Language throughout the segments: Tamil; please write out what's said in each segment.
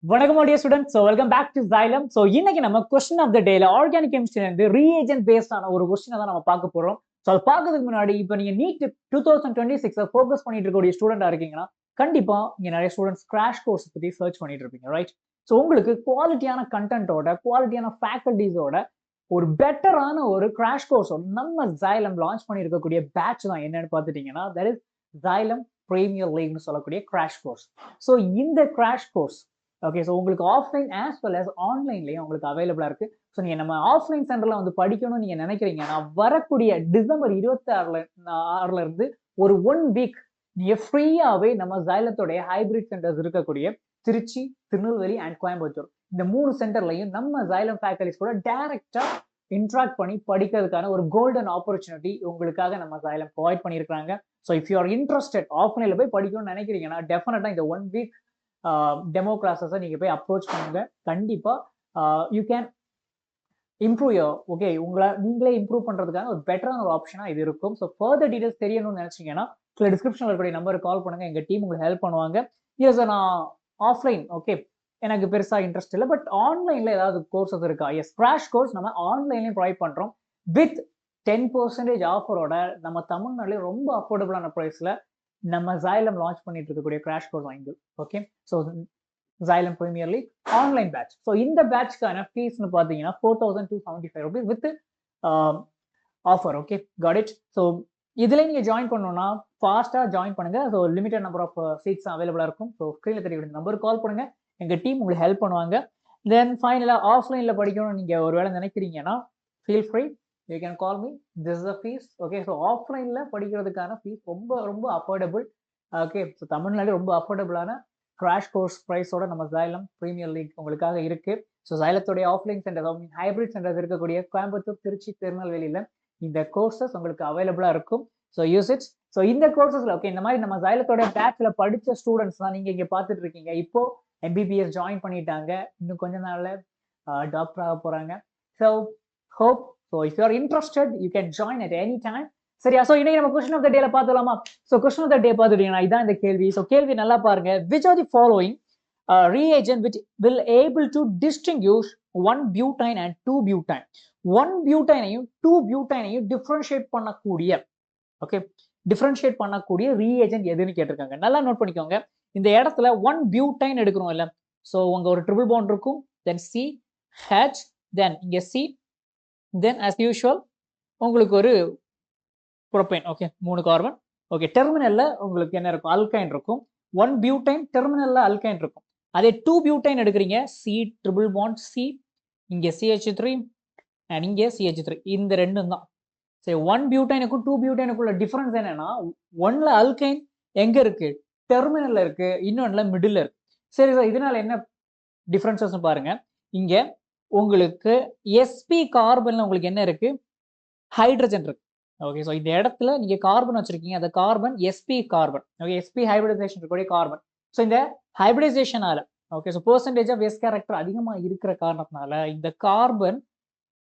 வணக்கம் dear students. Welcome back to Xylem. இன்னைக்கு நம்ம கொஸ்டின் ஆஃப் த டேல ஆர்கானிக் கெமிஸ்ட்ரில இருந்து ரீஏஜென்ட் பேஸ்டான ஒரு கொஸ்டினை தான் நம்ம பார்க்க போறோம். அது பார்க்கறதுக்கு முன்னாடி இப்போ நீங்க நீட் 2026 ஃபோக்கஸ் பண்ணிட்டு இருக்கக்கூடிய ஸ்டூடெண்டா இருக்கீங்கன்னா கண்டிப்பா இங்க நிறைய ஸ்டூடெண்ட்ஸ் கிராஷ் கோர்ஸ் பத்தி சர்ச் பண்ணிட்டு இருப்பீங்க, ரைட்? உங்களுக்கு குவாலிட்டியான கண்டென்ட்டோட குவாலிட்டியான ஃபேக்கல்டிஸோட ஒரு பெட்டரான ஒரு கிராஷ் கோர்ஸோட நம்ம Xylem லான்ச் பண்ணியிருக்கக்கூடிய பேட்ச் தான் என்னன்னு பார்த்துட்டீங்கன்னா தட் இஸ் Xylem பிரீமியர் லீக்னு சொல்லக்கூடிய கிராஷ் கோர்ஸ். இந்த கிராஷ் கோர்ஸ் ஓகே, உங்களுக்கு ஆஃப்லைன் ஆஸ் வெல் அஸ் ஆன்லைன்லயும் உங்களுக்கு அவைலபிளா இருக்கு. நீங்க நம்ம ஆஃப்லைன் சென்டர்ல வந்து படிக்கணும்னு நீங்க நினைக்கிறீங்கன்னா வரக்கூடிய டிசம்பர் 26 இருந்து ஒரு 1 வீக் நீங்க ஃப்ரீயாவே நம்ம Xylemத்தோடைய ஹைபிரிட் சென்டர்ஸ் இருக்கக்கூடிய திருச்சி, திருநெல்வேலி அண்ட் கோயம்புத்தூர் இந்த 3 சென்டர்லையும் நம்ம Xylem ஃபேக்கல்டிஸ் கூட டைரக்டா இன்ட்ராக்ட் பண்ணி படிக்கிறதுக்கான ஒரு கோல்டன் ஆப்பர்ச்சுனிட்டி உங்களுக்காக நம்ம Xylem ப்ரொவைட் பண்ணியிருக்காங்க. இஃப் யூ ஆர் இன்ட்ரெஸ்டட் ஆஃப்லைன்ல போய் படிக்கணும்னு நினைக்கிறீங்கன்னா டெஃபினட்டா இந்த 1 வீக் டெமோ கிளாஸஸை நீங்க போய் அப்ரோச் பண்ணுங்க. கண்டிப்பா யூ கேன் இம்ப்ரூவ் ஓகே, உங்களை நீங்களே இம்ப்ரூவ் பண்றதுக்கான ஒரு பெட்டரான ஒரு ஆப்ஷனா இது இருக்கும். ஃபர்தர் டீடைல்ஸ் தெரியணும்னு நினைச்சீங்கன்னா டிஸ்கிரிப்ஷன்ல இருக்கக்கூடிய நம்பருக்கு கால் பண்ணுங்க. எங்க டீம் உங்களுக்கு ஹெல்ப் பண்ணுவாங்க. இல்லை சார், நான் ஆஃப்லைன் ஓகே எனக்கு பெருசா இன்ட்ரெஸ்ட் இல்லை, பட் ஆன்லைன்ல ஏதாவது கோர்சஸ் இருக்கா? எஸ், கிராஷ் கோர்ஸ் நம்ம ஆன்லைன்லயும் ப்ரொவைட் பண்றோம் வித் 10% ஆஃபரோட. நம்ம தமிழ்நாட்டிலே ரொம்ப அஃபோர்டபுளான ப்ரைஸ்ல நம்ம Xylem லான்ச் பண்ணிட்டு இருக்கக்கூடிய கிராஷ் கோர்ஸ் வாங்கி. Okay, Xylem Premier League online batch. இந்த பேட்ச்க்கான ஃபீஸ்னு பார்த்தீங்கன்னா 4275 rupees with offer. Okay, got it. இதுல நீங்க ஜாயின் பண்ணணும்னா ஃபாஸ்டா ஜாயின் பண்ணுங்க. லிமிடெட் நம்பர் ஆஃப் சீட்ஸ் அவைலபிளா இருக்கும். ஸ்கிரீன்ல தெரியக்கூடிய நம்பருக்கு கால் பண்ணுங்க. எங்க டீம் உங்களுக்கு ஹெல்ப் பண்ணுவாங்க. தென் ஃபைனலா ஆஃப்லைன்ல படிக்கணும்னு நீங்க ஒருவேளை நினைக்கிறீங்கன்னா feel free, you can call me. This is fees. Okay, ஆஃப்லைன்ல படிக்கிறதுக்கான ஃபீஸ் ரொம்ப ரொம்ப அஃபோர்டபுள். ஓகே, தமிழ்நாடு ரொம்ப அஃபோர்டபுளான கிராஷ் கோர்ஸ் ப்ரைஸோட நம்ம Xylem பிரீமியர் லீக் உங்களுக்காக இருக்கு. Xylemத்தோடைய ஆஃப்லைன் சென்டர் ஹைபிரிட் சென்டர்ஸ் இருக்கக்கூடிய கோயம்புத்தூர், திருச்சி, திருநெல்வேலியில இந்த கோர்சஸ் உங்களுக்கு அவைலபிளா இருக்கும். Use it. இந்த கோர்சஸ்ல ஓகே, இந்த மாதிரி நம்ம Xylemத்தோட பேட்ச்ல படிச்ச ஸ்டூடெண்ட்ஸ் தான் நீங்க இங்க பார்த்துட்டு இருக்கீங்க. இப்போ MBBS ஜாயின் பண்ணிட்டாங்க, இன்னும் கொஞ்ச நாள்ல டாக்டர் ஆக போறாங்க. Hope if you are interested you can join at any time. சரியா? இன்னைக்கு நம்ம கொஸ்டின் ஆஃப் த டேல பார்த்தலாமா? கொஸ்டின் ஆஃப் த டே பார்த்துட்டீங்கன்னா இதான் இந்த கேள்வி. கேள்வி நல்லா பாருங்க. which of the following reagent which will able to distinguish 1 butane and 2 butane? 1 butaneையும் 2 butaneையும் differentiate பண்ணக்கூடிய ஓகே டிஃபரன்ஷியேட் பண்ணக்கூடிய reagent எதுன்னு கேட்டிருக்காங்க. நல்லா நோட் பண்ணிக்கோங்க. இந்த இடத்துல 1 butane எடுக்கிறோம் இல்ல, உங்க ஒரு ட்ரிபிள் பாண்ட் இருக்கும், தென் C H, தென் இங்க C, தென் as usual உங்களுக்கு ஒரு புரோபேன். Okay, 3 carbon. ஓகே, டெர்மினல்ல உங்களுக்கு என்ன இருக்கும்? அல்கைன் இருக்கும். 1 பியூட்டைன் டெர்மினல்ல அல்கைன் இருக்கும். அதே 2 பியூட்டைன் எடுக்கிறீங்க, C ட்ரிபிள் பாண்ட் C, இங்க CH3 அண்ட் இங்க CH3, இந்த ரெண்டும் தான். சரி, 1 பியூட்டைனுக்கும் 2 பியூட்டைனுக்குள்ள டிஃபரன்ஸ் என்னன்னா, 1ல அல்கைன் எங்க இருக்கு? டெர்மினல்ல இருக்கு, இன்னொன்னுல மிடில் இருக்கு. சரி சார், இதனால என்ன டிஃபரன்சஸ் பாருங்க. இங்க உங்களுக்கு sp கார்பன்ல உங்களுக்கு என்ன இருக்கு? ஹைட்ரஜன் இருக்கு. ஓகே, இந்த இடத்துல நீங்க கார்பன் வச்சிருக்கீங்க, அந்த carbon sp carbon. Okay, sp hybridization இருக்கக்கூடிய கார்பன். இந்த ஹைபிரிடைசேஷனால okay, percentage of s character அதிகமா இருக்கிற காரணத்தினால இந்த carbon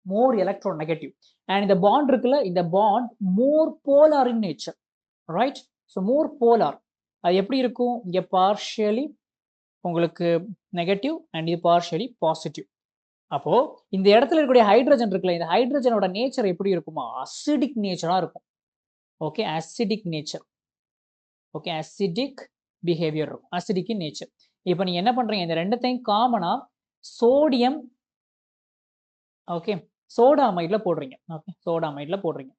more electronegative and இந்த பாண்ட் இருக்குல்ல, இந்த bond more polar in nature, right? More polar. அது எப்படி இருக்கும்? இங்க பார்ஷியலி உங்களுக்கு நெகட்டிவ் அண்ட் இது பார்ஷியலி பாசிட்டிவ். அப்போ இந்த இடத்துல இருக்கக்கூடிய ஹைட்ரஜன் இருக்குல்ல, இந்த ஹைட்ரஜனோட நேச்சர் எப்படி இருக்குமா? அசிடிக் நேச்சரா இருக்கும். Okay, acidic nature. Okay, acidic behaviour இருக்கும், அசிடிக் நேச்சர். இப்போ நீங்க என்ன பண்றீங்க? இந்த ரெண்டுத்தையும் காமனா சோடியம் ஓகே சோடாமைட்ல போடுறீங்க. ஓகே, சோடாமைட்ல போடுறீங்க.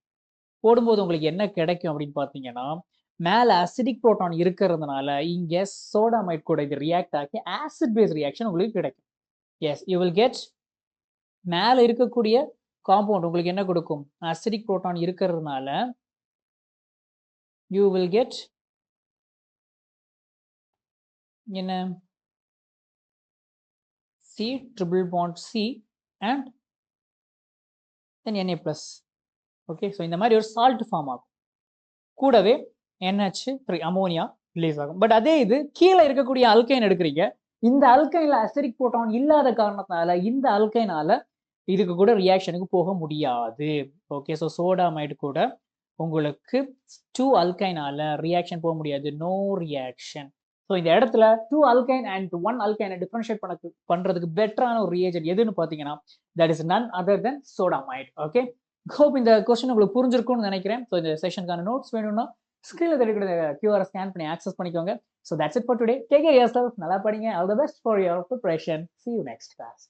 போடும்போது உங்களுக்கு என்ன கிடைக்கும் அப்படின்னு பார்த்தீங்கன்னா, மேல அசிடிக் புரோட்டான் இருக்கிறதுனால இங்க சோடாமைட் கூட இது ரியாக்ட் ஆகி ஆசிட் பேஸ் ரியாக்ஷன் உங்களுக்கு கிடைக்கும். எஸ், யூ வில் கெட் மேல இருக்கக்கூடிய காம்பவுண்ட் உங்களுக்கு என்ன கொடுக்கும்? அசிடிக் புரோட்டான் இருக்கிறதுனால யூ வில் கெட் என்ன? C triple bond C and then Na+. Okay, இந்த மாதிரி ஒரு சால்ட் ஃபார்ம் ஆகும். கூடவே NH3 அமோனியா ரிலீஸ் ஆகும். பட் அதே இது கீழே இருக்கக்கூடிய அல்கைன் எடுக்கிறீங்க, இந்த அல்கைன்ல அசிடிக் புரோட்டான் இல்லாத காரணத்தினால இந்த அல்கைனால இதுக்கு கூட ரியாக்ஷனுக்கு போக முடியாது. ஓகே, சோடாமைடு கூட உங்களுக்கு 2 அல்கைனால ரியாக்ஷன் போக முடியாது. No reaction. ஸோ இந்த இடத்துல 2 alkyne and 1 alkyne டிஃபரன்ஷியேட் பண்றதுக்கு பெட்டரான ஒரு ரியேஜென்ட் எதுன்னு பார்த்தீங்கன்னா that is none other than sodamide. Okay, hope இந்த கொஸ்டின் உங்களுக்கு புரிஞ்சிருக்கும்னு நினைக்கிறேன். ஸோ இந்த செஷனுக்கான நோட்ஸ் வேணும்னா ஸ்க்ரீனில் தெரிவிக்கிற QR ஸ்கேன் பண்ணி ஆக்சஸ் பண்ணிக்கோங்க. So that's it for today. Take care your self. நல்லா படிங்க. All the best for your preparation. See you next class.